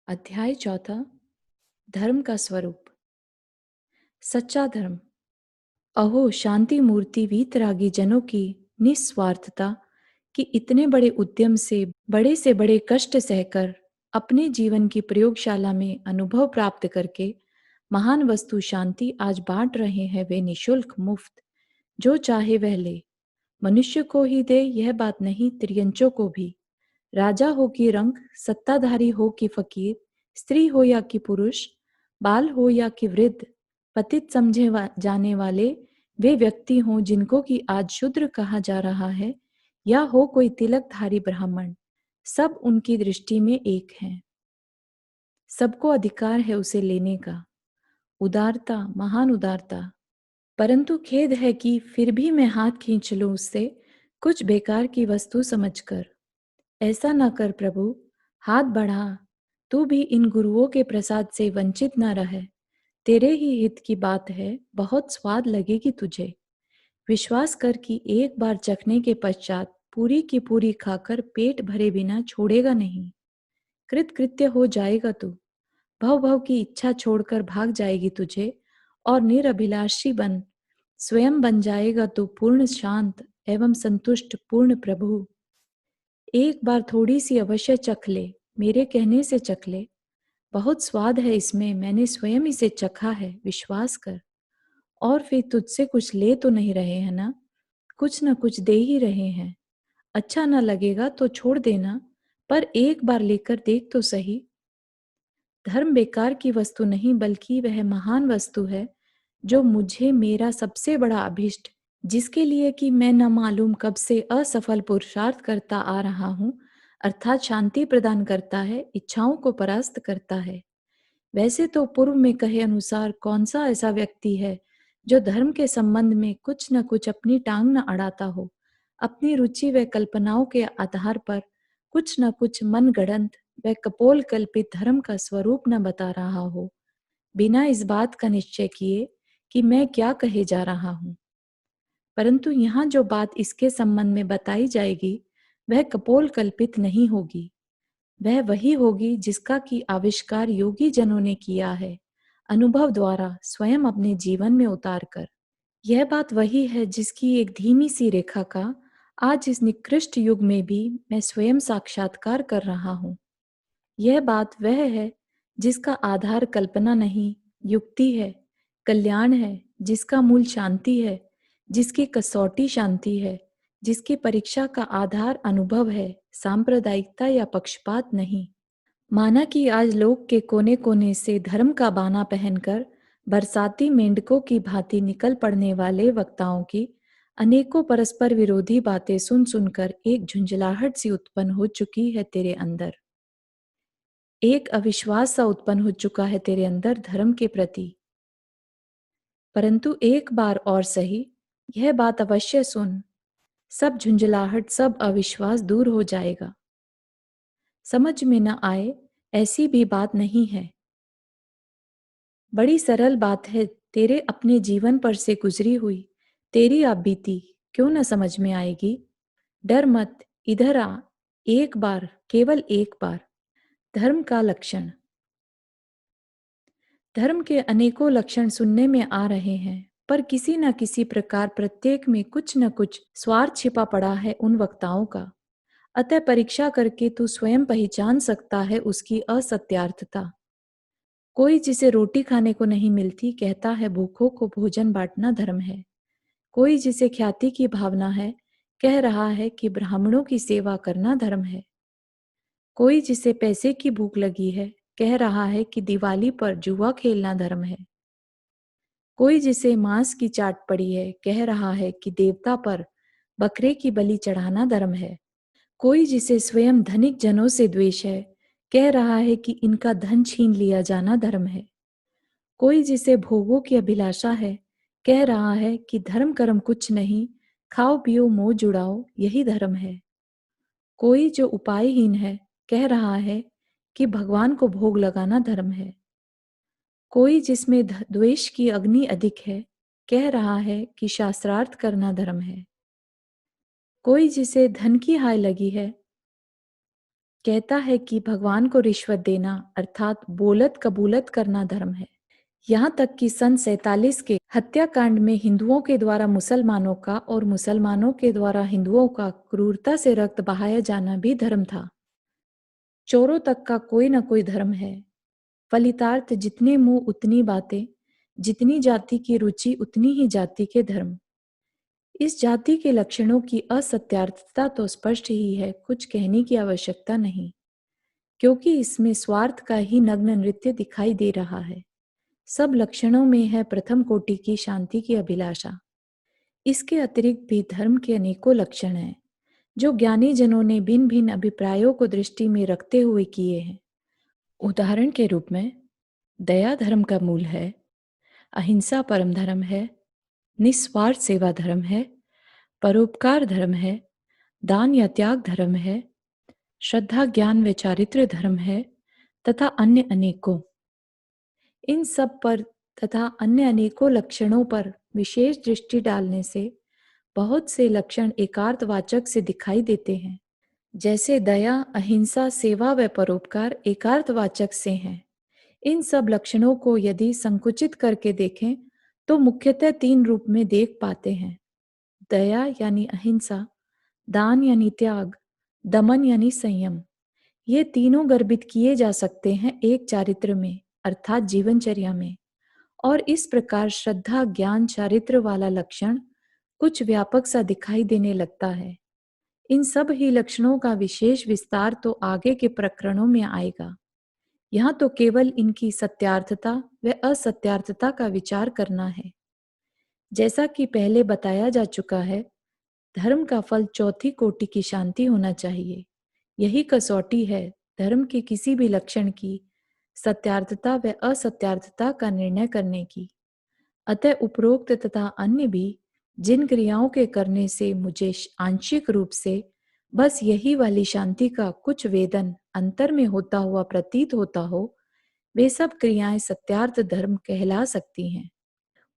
अध्याय चौथा। धर्म का स्वरूप। सच्चा धर्म। अहो शांति मूर्ति वीतरागी जनों की निस्वार्थता कि इतने बड़े उद्यम से बड़े कष्ट सहकर अपने जीवन की प्रयोगशाला में अनुभव प्राप्त करके महान वस्तु शांति आज बांट रहे हैं वे निशुल्क मुफ्त। जो चाहे वह ले, मनुष्य को ही दे यह बात नहीं, त्रियंचों को भी। राजा हो कि रंक, सत्ताधारी हो कि फकीर, स्त्री हो या कि पुरुष, बाल हो या कि वृद्ध, पतित जाने वाले वे व्यक्ति हों जिनको कि आज शूद्र कहा जा रहा है, या हो कोई तिलकधारी ब्राह्मण, सब उनकी दृष्टि में एक हैं। सबको अधिकार है उसे लेने का। उदारता, महान उदारता। परंतु खेद है कि फिर भी मैं हाथ खींच लूं उससे, कुछ बेकार की वस्तु समझकर। ऐसा न कर प्रभु, हाथ बढ़ा। तू भी इन गुरुओं के प्रसाद से वंचित न रहे। तेरे ही हित की बात है, बहुत स्वाद लगेगी तुझे। विश्वास कर कि एक बार चखने के पश्चात पूरी की पूरी खाकर पेट भरे बिना छोड़ेगा नहीं। कृतकृत्य हो जाएगा तू। भव भव की इच्छा छोड़कर भाग जाएगी तुझे, और निरभिलाषी बन स्वयं बन जाएगा तू पूर्ण शांत एवं संतुष्ट पूर्ण प्रभु। एक बार थोड़ी सी अवश्य चख ले, मेरे कहने से चख ले। बहुत स्वाद है इसमें, मैंने स्वयं इसे चखा है, विश्वास कर। और फिर तुझसे कुछ ले तो नहीं रहे हैं ना? कुछ न कुछ दे ही रहे हैं। अच्छा न लगेगा तो छोड़ देना, पर एक बार लेकर देख तो सही। धर्म बेकार की वस्तु नहीं, बल्कि वह महान वस्तु है जो मुझे मेरा सबसे बड़ा अभीष्ट, जिसके लिए कि मैं न मालूम कब से असफल पुरुषार्थ करता आ रहा हूँ, अर्थात शांति प्रदान करता है, इच्छाओं को परास्त करता है। वैसे तो पूर्व में कहे अनुसार कौन सा ऐसा व्यक्ति है जो धर्म के संबंध में कुछ न कुछ अपनी टांग न अड़ाता हो, अपनी रुचि व कल्पनाओं के आधार पर कुछ न कुछ मनगढ़ंत व कपोल कल्पित धर्म का स्वरूप न बता रहा हो, बिना इस बात का निश्चय किए कि मैं क्या कहे जा रहा हूँ। परंतु यहाँ जो बात इसके संबंध में बताई जाएगी वह कपोल कल्पित नहीं होगी, वह वही होगी जिसका कि आविष्कार योगी जनों ने किया है, अनुभव द्वारा स्वयं अपने जीवन में उतार कर। यह बात वही है जिसकी एक धीमी सी रेखा का आज इस निकृष्ट युग में भी मैं स्वयं साक्षात्कार कर रहा हूँ। यह बात वह है जिसका आधार कल्पना नहीं, युक्ति है, कल्याण है, जिसका मूल शांति है, जिसकी कसौटी शांति है, जिसकी परीक्षा का आधार अनुभव है, सांप्रदायिकता या पक्षपात नहीं। माना कि आज लोक के कोने कोने से धर्म का बाना पहनकर बरसाती मेंढकों की भांति निकल पड़ने वाले वक्ताओं की अनेकों परस्पर विरोधी बातें सुन सुनकर एक झुंझलाहट सी उत्पन्न हो चुकी है तेरे अंदर। एक अविश्वास सा उत्पन्न हो चुका है तेरे अंदर धर्म के प्रति। परंतु एक बार और सही, यह बात अवश्य सुन, सब झुंझलाहट, सब अविश्वास दूर हो जाएगा। समझ में न आए ऐसी भी बात नहीं है। बड़ी सरल बात है, तेरे अपने जीवन पर से गुजरी हुई तेरी आप बीती क्यों न समझ में आएगी। डर मत, इधर आ, एक बार, केवल एक बार। धर्म का लक्षण। धर्म के अनेकों लक्षण सुनने में आ रहे हैं, पर किसी न किसी प्रकार प्रत्येक में कुछ न कुछ स्वार्थ छिपा पड़ा है उन वक्ताओं का। अतः परीक्षा करके तू स्वयं पहचान सकता है उसकी असत्यार्थता। कोई जिसे रोटी खाने को नहीं मिलती कहता है भूखों को भोजन बांटना धर्म है। कोई जिसे ख्याति की भावना है कह रहा है कि ब्राह्मणों की सेवा करना धर्म है। कोई जिसे पैसे की भूख लगी है कह रहा है कि दिवाली पर जुआ खेलना धर्म है। कोई जिसे मांस की चाट पड़ी है कह रहा है कि देवता पर बकरे की बलि चढ़ाना धर्म है। कोई जिसे स्वयं धनिक जनों से द्वेष है कह रहा है कि इनका धन छीन लिया जाना धर्म है। कोई जिसे भोगों की अभिलाषा है कह रहा है कि धर्म कर्म कुछ नहीं, खाओ पियो मोह जुड़ाओ यही धर्म है। कोई जो उपायहीन है कह रहा है कि भगवान को भोग लगाना धर्म है। कोई जिसमें द्वेष की अग्नि अधिक है कह रहा है कि शास्त्रार्थ करना धर्म है। कोई जिसे धन की हाय लगी है कहता है कि भगवान को रिश्वत देना अर्थात बोलत कबूलत करना धर्म है। यहाँ तक कि सन 47 के हत्याकांड में हिंदुओं के द्वारा मुसलमानों का और मुसलमानों के द्वारा हिंदुओं का क्रूरता से रक्त बहाया जाना भी धर्म था। चोरों तक का कोई न कोई धर्म है। फलितार्थ जितने मुंह उतनी बातें, जितनी जाति की रुचि उतनी ही जाति के धर्म। इस जाति के लक्षणों की असत्यार्थता तो स्पष्ट ही है, कुछ कहने की आवश्यकता नहीं, क्योंकि इसमें स्वार्थ का ही नग्न नृत्य दिखाई दे रहा है। सब लक्षणों में है प्रथम कोटि की शांति की अभिलाषा। इसके अतिरिक्त भी धर्म के अनेकों लक्षण हैं, जो ज्ञानी जनों ने भिन्न भिन्न अभिप्रायों को दृष्टि में रखते हुए किए हैं। उदाहरण के रूप में दया धर्म का मूल है, अहिंसा परम धर्म है, निस्वार्थ सेवा धर्म है, परोपकार धर्म है, दान या त्याग धर्म है, श्रद्धा ज्ञान व चारित्र्य धर्म है, तथा अन्य अनेकों। इन सब पर तथा अन्य अनेकों लक्षणों पर विशेष दृष्टि डालने से बहुत से लक्षण एकार्थवाचक से दिखाई देते हैं। जैसे दया, अहिंसा, सेवा व परोपकार एकार्थवाचक से हैं। इन सब लक्षणों को यदि संकुचित करके देखें तो मुख्यतः 3 रूप में देख पाते हैं। दया यानी अहिंसा, दान यानी त्याग, दमन यानी संयम। ये तीनों गर्भित किए जा सकते हैं एक चारित्र में अर्थात जीवनचर्या में। और इस प्रकार श्रद्धा ज्ञान चारित्र वाला लक्षण कुछ व्यापक सा दिखाई देने लगता है। इन सब ही लक्षणों का विशेष विस्तार तो आगे के प्रकरणों में आएगा। यहाँ तो केवल इनकी सत्यार्थता व असत्यार्थता का विचार करना है। जैसा कि पहले बताया जा चुका है, धर्म का फल चौथी कोटि की शांति होना चाहिए। यही कसौटी है धर्म के किसी भी लक्षण की सत्यार्थता व असत्यार्थता का निर्णय करने की। अतः उपरोक्त तथा अन्य भी जिन क्रियाओं के करने से मुझे आंशिक रूप से बस यही वाली शांति का कुछ वेदन अंतर में होता हुआ प्रतीत होता हो, वे सब क्रियाएं सत्यार्थ धर्म कहला सकती हैं।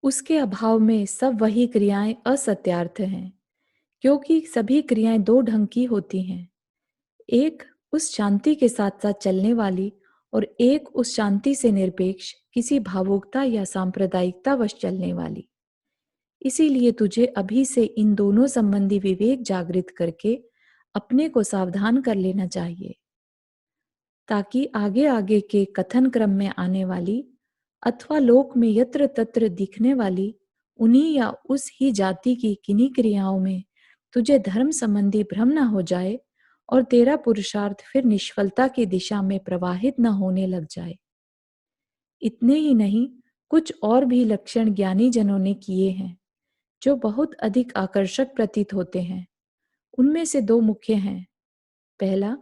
उसके अभाव में सब वही क्रियाएं असत्यार्थ हैं, क्योंकि सभी क्रियाएं दो ढंग की होती हैं। एक उस शांति के साथ साथ चलने वाली और एक उस शांति से निरपेक्ष किसी भावुकता या सांप्रदायिकता वश चलने वाली। इसीलिए तुझे अभी से इन दोनों संबंधी विवेक जागृत करके अपने को सावधान कर लेना चाहिए, ताकि आगे आगे के कथन क्रम में आने वाली अथवा लोक में यत्र तत्र दिखने वाली उन्हीं या उस ही जाति की किन्हीं क्रियाओं में तुझे धर्म संबंधी भ्रम न हो जाए और तेरा पुरुषार्थ फिर निष्फलता की दिशा में प्रवाहित न होने लग जाए। इतने ही नहीं, कुछ और भी लक्षण ज्ञानी जनों ने किए हैं जो बहुत अधिक आकर्षक प्रतीत होते हैं। उनमें से 2 मुख्य हैं। पहला,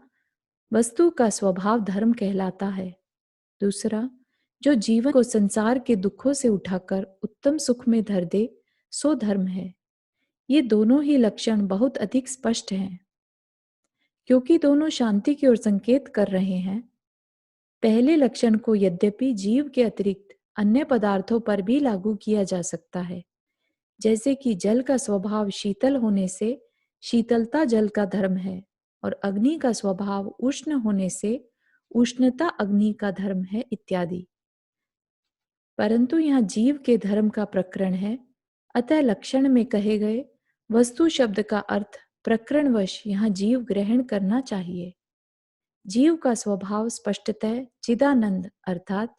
वस्तु का स्वभाव धर्म कहलाता है। दूसरा, जो जीवन को संसार के दुखों से उठाकर उत्तम सुख में धर दे, सो धर्म है। ये दोनों ही लक्षण बहुत अधिक स्पष्ट हैं, क्योंकि दोनों शांति की ओर संकेत कर रहे हैं। पहले लक्षण को यद्यपि जीव के अतिरिक्त अन्य पदार्थों पर भी लागू किया जा सकता है, जैसे कि जल का स्वभाव शीतल होने से शीतलता जल का धर्म है और अग्नि का स्वभाव उष्ण होने से उष्णता अग्नि का धर्म है इत्यादि। परंतु यहाँ जीव के धर्म का प्रकरण है, अतः लक्षण में कहे गए वस्तु शब्द का अर्थ प्रकरणवश यहाँ जीव ग्रहण करना चाहिए। जीव का स्वभाव स्पष्टतः चिदानंद अर्थात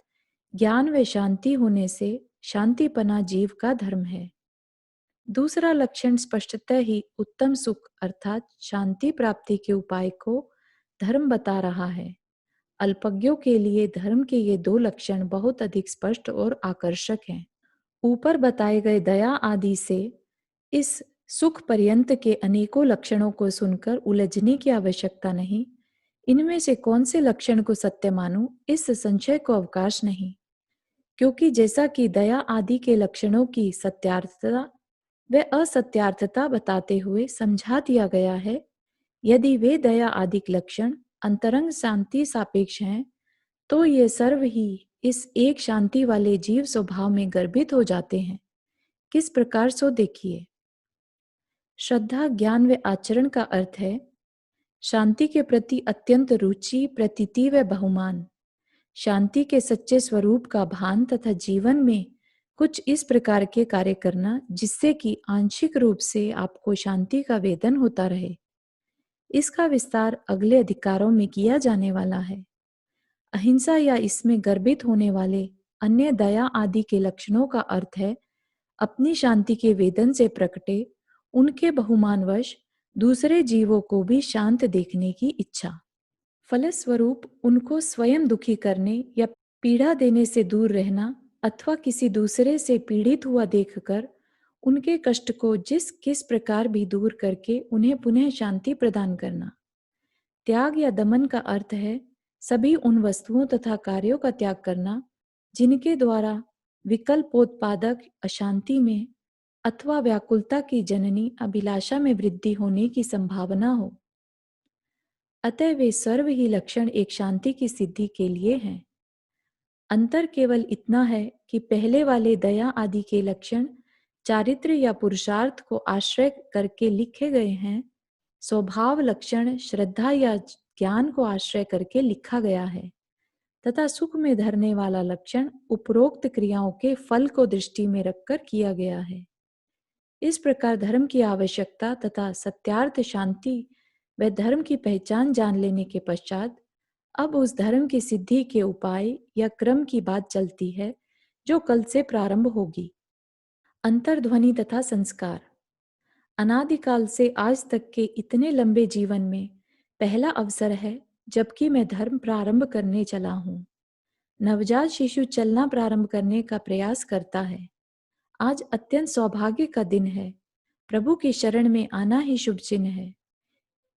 ज्ञान व शांति होने से शांतिपना जीव का धर्म है। दूसरा लक्षण स्पष्टतः ही उत्तम सुख अर्थात शांति प्राप्ति के उपाय को धर्म बता रहा है। अल्पज्ञों के लिए धर्म के ये 2 लक्षण बहुत अधिक स्पष्ट और आकर्षक हैं। ऊपर बताए गए दया आदि से इस सुख पर्यंत के अनेकों लक्षणों को सुनकर उलझने की आवश्यकता नहीं। इनमें से कौन से लक्षण को सत्य मानूं, इस संशय को अवकाश नहीं, क्योंकि जैसा कि दया आदि के लक्षणों की सत्यार्थता व असत्यार्थता बताते हुए समझा दिया गया है, यदि वे दया आदि लक्षण अंतरंग शांति सापेक्ष हैं, तो ये सर्व ही इस एक शांति वाले जीव स्वभाव में गर्भित हो जाते हैं। किस प्रकार सो देखिए। श्रद्धा ज्ञान व आचरण का अर्थ है शांति के प्रति अत्यंत रुचि, प्रतीति व बहुमान। शांति के सच्चे स्वरूप का भान तथा जीवन में कुछ इस प्रकार के कार्य करना जिससे कि आंशिक रूप से आपको शांति का वेदन होता रहे। इसका विस्तार अगले अधिकारों में किया जाने वाला है। अहिंसा या इसमें गर्भित होने वाले अन्य दया आदि के लक्षणों का अर्थ है अपनी शांति के वेदन से प्रकटे उनके बहुमानवश दूसरे जीवों को भी शांत देखने की इच्छा। फलस्वरूप उनको स्वयं दुखी करने या पीड़ा देने से दूर रहना अथवा किसी दूसरे से पीड़ित हुआ देखकर उनके कष्ट को जिस किस प्रकार भी दूर करके उन्हें पुनः शांति प्रदान करना। त्याग या दमन का अर्थ है सभी उन वस्तुओं तथा कार्यों का त्याग करना जिनके द्वारा विकल्पोत्पादक अशांति में अथवा व्याकुलता की जननी अभिलाषा में वृद्धि होने की संभावना हो। अतः वे सर्व ही लक्षण एक शांति की सिद्धि के लिए हैं। अंतर केवल इतना है कि पहले वाले दया आदि के लक्षण चारित्र या पुरुषार्थ को आश्रय करके लिखे गए हैं। स्वभाव लक्षण श्रद्धा या ज्ञान को आश्रय करके लिखा गया है तथा सुख में धरने वाला लक्षण उपरोक्त क्रियाओं के फल को दृष्टि में रखकर किया गया है। इस प्रकार धर्म की आवश्यकता तथा सत्यार्थ शांति व धर्म की पहचान जान लेने के पश्चात अब उस धर्म की सिद्धि के उपाय या क्रम की बात चलती है जो कल से प्रारंभ होगी। अंतर्ध्वनि तथा संस्कार। अनादिकाल से आज तक के इतने लंबे जीवन में पहला अवसर है जबकि मैं धर्म प्रारंभ करने चला हूँ। नवजात शिशु चलना प्रारंभ करने का प्रयास करता है। आज अत्यंत सौभाग्य का दिन है। प्रभु की शरण में आना ही शुभ चिन्ह है।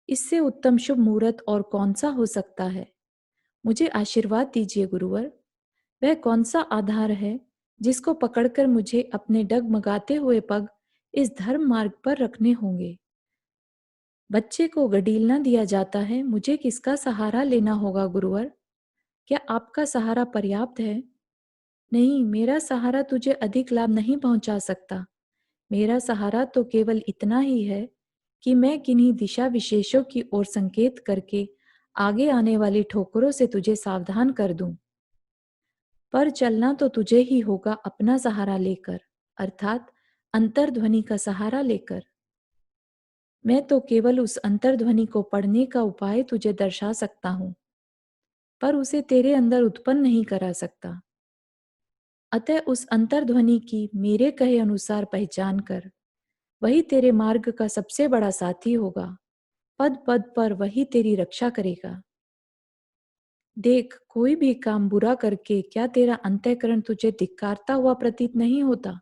इससे उत्तम शुभ मुहूर्त और कौन सा हो सकता है? मुझे आशीर्वाद दीजिए गुरुवर। वह कौन सा आधार है जिसको पकड़कर मुझे अपने डगमगाते हुए पग इस धर्म मार्ग पर रखने होंगे? बच्चे को गडीलना दिया जाता है, मुझे किसका सहारा लेना होगा गुरुवर? क्या आपका सहारा पर्याप्त है? नहीं, मेरा सहारा तुझे अधिक लाभ नहीं पहुंचा सकता। मेरा सहारा तो केवल इतना ही है कि मैं किन्हीं दिशा विशेषों की ओर संकेत करके आगे आने वाली ठोकरों से तुझे सावधान कर दूं। पर चलना तो तुझे ही होगा अपना सहारा लेकर, अर्थात अंतर्ध्वनि का सहारा लेकर। मैं तो केवल उस अंतर्ध्वनि को पढ़ने का उपाय तुझे दर्शा सकता हूं, पर उसे तेरे अंदर उत्पन्न नहीं करा सकता। अतः उस अंतर्ध्वनि की मेरे कहे अनुसार पहचान कर, वही तेरे मार्ग का सबसे बड़ा साथी होगा। पद पद पर वही तेरी रक्षा करेगा। देख, कोई भी काम बुरा करके क्या तेरा अंतःकरण तुझे धिक्कारता हुआ प्रतीत नहीं होता?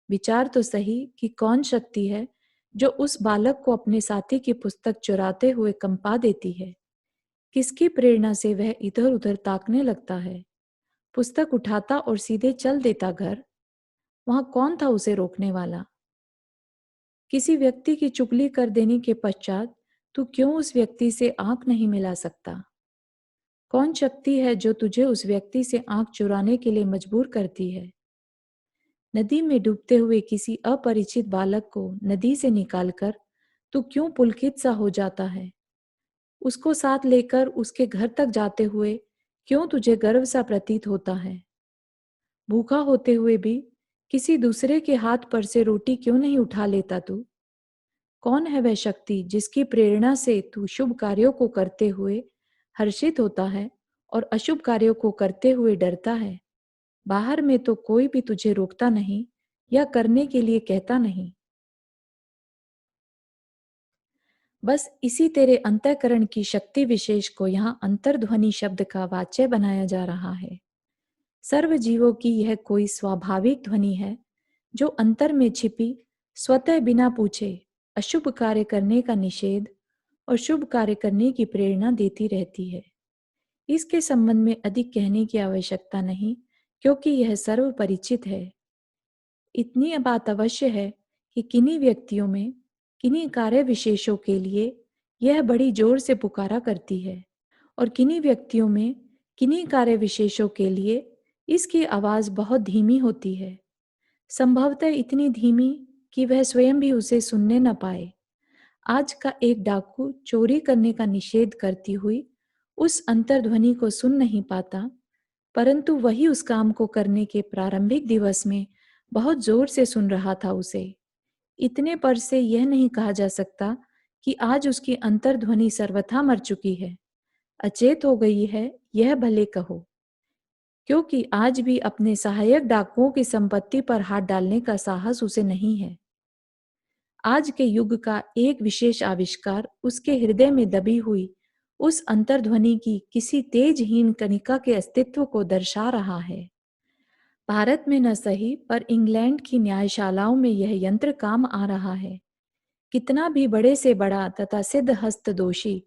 विचार तो सही कि कौन शक्ति है जो उस बालक को अपने साथी की पुस्तक चुराते हुए कंपा देती है? किसकी प्रेरणा से वह इधर उधर ताकने लगता है? पुस्तक उठाता और सीधे चल देता घर। वहां कौन था उसे रोकने वाला? किसी व्यक्ति की चुगली कर देने के पश्चात तू क्यों उस व्यक्ति से आंख नहीं मिला सकता? कौन शक्ति है जो तुझे उस व्यक्ति से आंख चुराने के लिए मजबूर करती है? नदी में डूबते हुए किसी अपरिचित बालक को नदी से निकालकर तू क्यों पुलकित सा हो जाता है? उसको साथ लेकर उसके घर तक जाते हुए क्यों तुझे गर्व सा प्रतीत होता है? भूखा होते हुए भी किसी दूसरे के हाथ पर से रोटी क्यों नहीं उठा लेता तू? कौन है वह शक्ति जिसकी प्रेरणा से तू शुभ कार्यों को करते हुए हर्षित होता है और अशुभ कार्यों को करते हुए डरता है? बाहर में तो कोई भी तुझे रोकता नहीं या करने के लिए कहता नहीं। बस इसी तेरे अंतःकरण की शक्ति विशेष को यहाँ अंतर्ध्वनि शब्द का वाच्य बनाया जा रहा है। सर्व जीवों की यह कोई स्वाभाविक ध्वनि है जो अंतर में छिपी स्वतः बिना पूछे अशुभ कार्य करने का निषेध और शुभ कार्य करने की प्रेरणा देती रहती है। इसके संबंध में अधिक कहने की आवश्यकता नहीं, क्योंकि यह सर्व परिचित है। इतनी बात अवश्य है कि किन्हीं व्यक्तियों में किन्हीं कार्य विशेषों के लिए यह बड़ी जोर से पुकारा करती है और किन्हीं व्यक्तियों में किन्हीं कार्य विशेषों के लिए इसकी आवाज बहुत धीमी होती है, संभवतः इतनी धीमी कि वह स्वयं भी उसे सुनने न पाए। आज का एक डाकू चोरी करने का निषेध करती हुई उस अंतर्ध्वनि को सुन नहीं पाता, परंतु वही उस काम को करने के प्रारंभिक दिवस में बहुत जोर से सुन रहा था उसे। इतने पर से यह नहीं कहा जा सकता कि आज उसकी अंतर्ध्वनि सर्वथा मर चुकी है, अचेत हो गई है, यह भले कहो, क्योंकि आज भी अपने सहायक डाकुओं की संपत्ति पर हाथ डालने का साहस उसे नहीं है। आज के युग का एक विशेष आविष्कार उसके हृदय में दबी हुई उस अंतर्ध्वनि की किसी तेजहीन कणिका के अस्तित्व को दर्शा रहा है। भारत में न सही पर इंग्लैंड की न्यायशालाओं में यह यंत्र काम आ रहा है। कितना भी बड़े से बड़ा तथा सिद्ध हस्त दोषी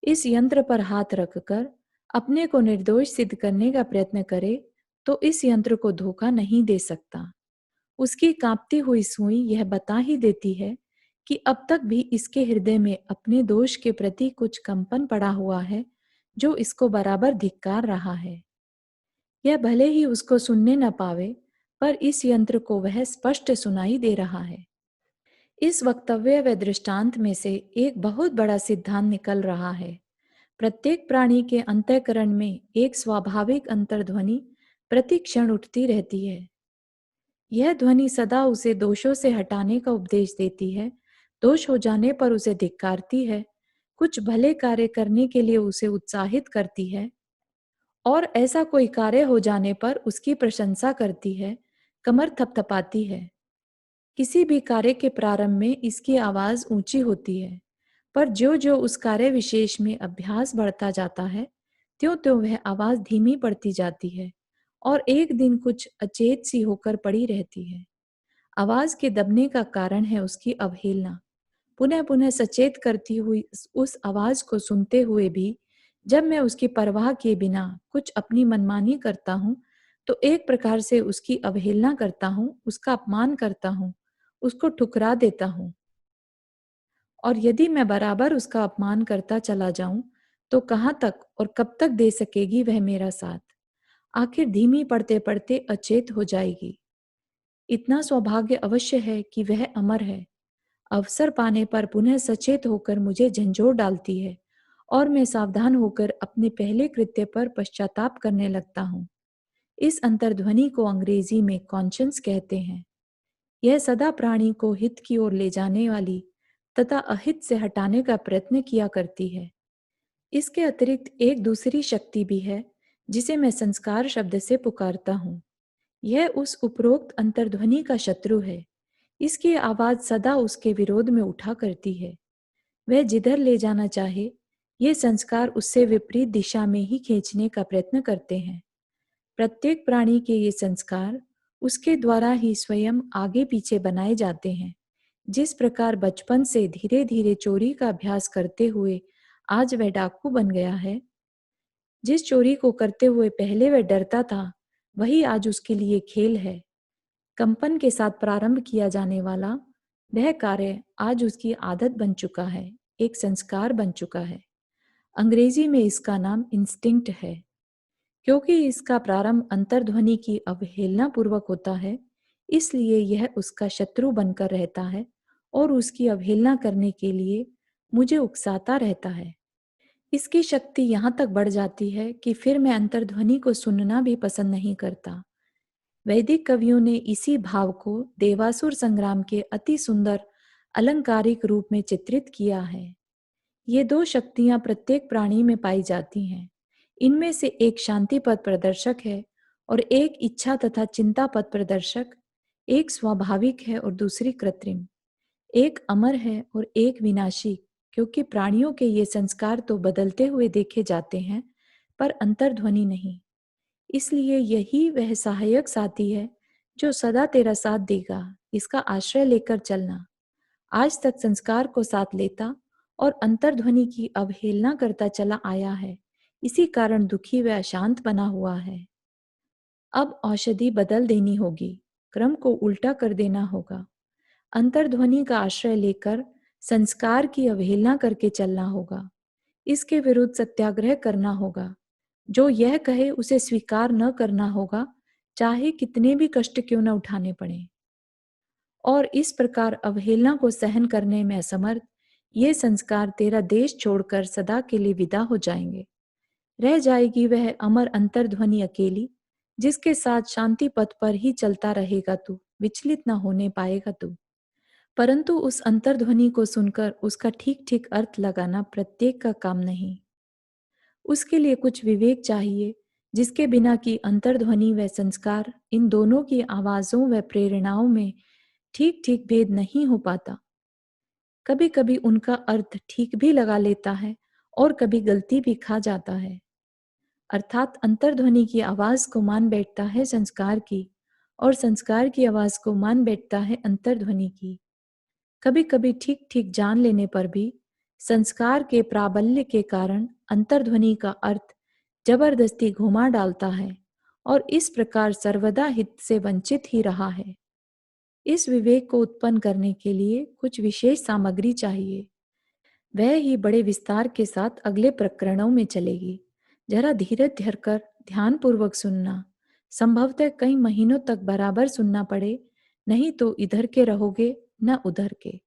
इस यंत्र पर हाथ रखकर अपने को निर्दोष सिद्ध करने का प्रयत्न करे, तो इस यंत्र को धोखा नहीं दे सकता। उसकी कांपती हुई सुई यह बता ही देती है कि अब तक भी इसके हृदय में अपने दोष के प्रति कुछ कंपन पड़ा हुआ है, जो इसको बराबर धिक्कार रहा है। यह भले ही उसको सुनने न पावे, पर इस यंत्र को वह स्पष्ट सुनाई दे रहा है। इस वक्तव्य व दृष्टांत में से एक बहुत बड़ा सिद्धांत निकल रहा है। प्रत्येक प्राणी के अंतःकरण में एक स्वाभाविक अंतर्ध्वनि प्रति क्षण उठती रहती है। यह ध्वनि सदा उसे दोषों से हटाने का उपदेश देती है, दोष हो जाने पर उसे धिक्कारती है, कुछ भले कार्य करने के लिए उसे उत्साहित करती है और ऐसा कोई कार्य हो जाने पर उसकी प्रशंसा करती है, कमर थपथपाती है। किसी भी कार्य के प्रारंभ में इसकी आवाज ऊंची होती है, पर ज्यों ज्यों उस कार्य विशेष में अभ्यास बढ़ता जाता है, त्यों त्यों वह आवाज धीमी पड़ती जाती है और एक दिन कुछ अचेत सी होकर पड़ी रहती है। आवाज के दबने का कारण है उसकी अवहेलना। पुनः पुनः सचेत करती हुई उस आवाज को सुनते हुए भी जब मैं उसकी परवाह किए बिना कुछ अपनी मनमानी करता हूँ, तो एक प्रकार से उसकी अवहेलना करता हूँ, उसका अपमान करता हूँ, उसको ठुकरा देता हूँ। और यदि मैं बराबर उसका अपमान करता चला जाऊं, तो कहाँ तक और कब तक दे सकेगी वह मेरा साथ? आखिर धीमी पड़ते पड़ते अचेत हो जाएगी। इतना सौभाग्य अवश्य है कि वह अमर है। अवसर पाने पर पुनः सचेत होकर मुझे झंझोर डालती है और मैं सावधान होकर अपने पहले कृत्य पर पश्चाताप करने लगता हूँ। इस अंतर्ध्वनि को अंग्रेजी में कॉन्शियंस कहते हैं। यह सदा प्राणी को हित की ओर ले जाने वाली तथा अहित से हटाने का प्रयत्न किया करती है। इसके अतिरिक्त एक दूसरी शक्ति भी है, जिसे मैं संस्कार शब्द से पुकारता हूँ। यह उस उपरोक्त अंतर्ध्वनि का शत्रु है। इसकी आवाज सदा उसके विरोध में उठा करती है। वह जिधर ले जाना चाहे, ये संस्कार उससे विपरीत दिशा में ही खींचने का प्रयत्न करते हैं। प्रत्येक प्राणी के ये संस्कार उसके द्वारा ही स्वयं आगे पीछे बनाए जाते हैं। जिस प्रकार बचपन से धीरे धीरे चोरी का अभ्यास करते हुए आज वह डाकू बन गया है, जिस चोरी को करते हुए पहले वह डरता था, वही आज उसके लिए खेल है। कंपन के साथ प्रारंभ किया जाने वाला वह कार्य आज उसकी आदत बन चुका है, एक संस्कार बन चुका है। अंग्रेजी में इसका नाम इंस्टिंक्ट है। क्योंकि इसका प्रारंभ अंतर्ध्वनि की अवहेलना पूर्वक होता है, इसलिए यह उसका शत्रु बनकर रहता है और उसकी अवहेलना करने के लिए मुझे उकसाता रहता है। इसकी शक्ति यहाँ तक बढ़ जाती है कि फिर मैं अंतर्ध्वनि को सुनना भी पसंद नहीं करता। वैदिक कवियों ने इसी भाव को देवासुर संग्राम के अति सुंदर अलंकारिक रूप में चित्रित किया है। ये दो शक्तियां प्रत्येक प्राणी में पाई जाती हैं। इनमें से एक शांति पद प्रदर्शक है और एक इच्छा तथा चिंता पद प्रदर्शक। एक स्वाभाविक है और दूसरी कृत्रिम। एक अमर है और एक विनाशी, क्योंकि प्राणियों के ये संस्कार तो बदलते हुए देखे जाते हैं, पर अंतर्ध्वनि नहीं। इसलिए यही वह सहायक साथी है जो सदा तेरा साथ देगा। इसका आश्रय लेकर चलना। आज तक संस्कार को साथ लेता और अंतर्ध्वनि की अवहेलना करता चला आया है। इसी कारण दुखी व अशांत बना हुआ है। अब औषधि बदल देनी होगी, क्रम को उल्टा कर देना होगा। अंतर्ध्वनि का आश्रय लेकर संस्कार की अवहेलना करके चलना होगा। इसके विरुद्ध सत्याग्रह करना होगा। जो यह कहे उसे स्वीकार न करना होगा, चाहे कितने भी कष्ट क्यों न उठाने पड़े। और इस प्रकार अवहेलना को सहन करने में असमर्थ ये संस्कार तेरा देश छोड़कर सदा के लिए विदा हो जाएंगे। रह जाएगी वह अमर अंतर्ध्वनि अकेली, जिसके साथ शांति पथ पर ही चलता रहेगा तू, विचलित ना होने पाएगा तू। परंतु उस अंतर्ध्वनि को सुनकर उसका ठीक ठीक अर्थ लगाना प्रत्येक का काम नहीं। उसके लिए कुछ विवेक चाहिए, जिसके बिना कि अंतर्ध्वनि व संस्कार, इन दोनों की आवाजों व प्रेरणाओं में ठीक ठीक भेद नहीं हो पाता। कभी कभी उनका अर्थ ठीक भी लगा लेता है और कभी गलती भी खा जाता है। अर्थात अंतर्ध्वनि की आवाज को मान बैठता है संस्कार की, और संस्कार की आवाज को मान बैठता है अंतर्ध्वनि की। कभी कभी ठीक ठीक जान लेने पर भी संस्कार के प्राबल्य के कारण अंतर्ध्वनि का अर्थ जबरदस्ती घुमा डालता है, और इस प्रकार सर्वदा हित से वंचित ही रहा है। इस विवेक को उत्पन्न करने के लिए कुछ विशेष सामग्री चाहिए। वह ही बड़े विस्तार के साथ अगले प्रकरणों में चलेगी। जरा धीरज धरकर ध्यानपूर्वक सुनना। संभवतः कई महीनों तक बराबर सुनना पड़े, नहीं तो इधर के रहोगे न उधर के।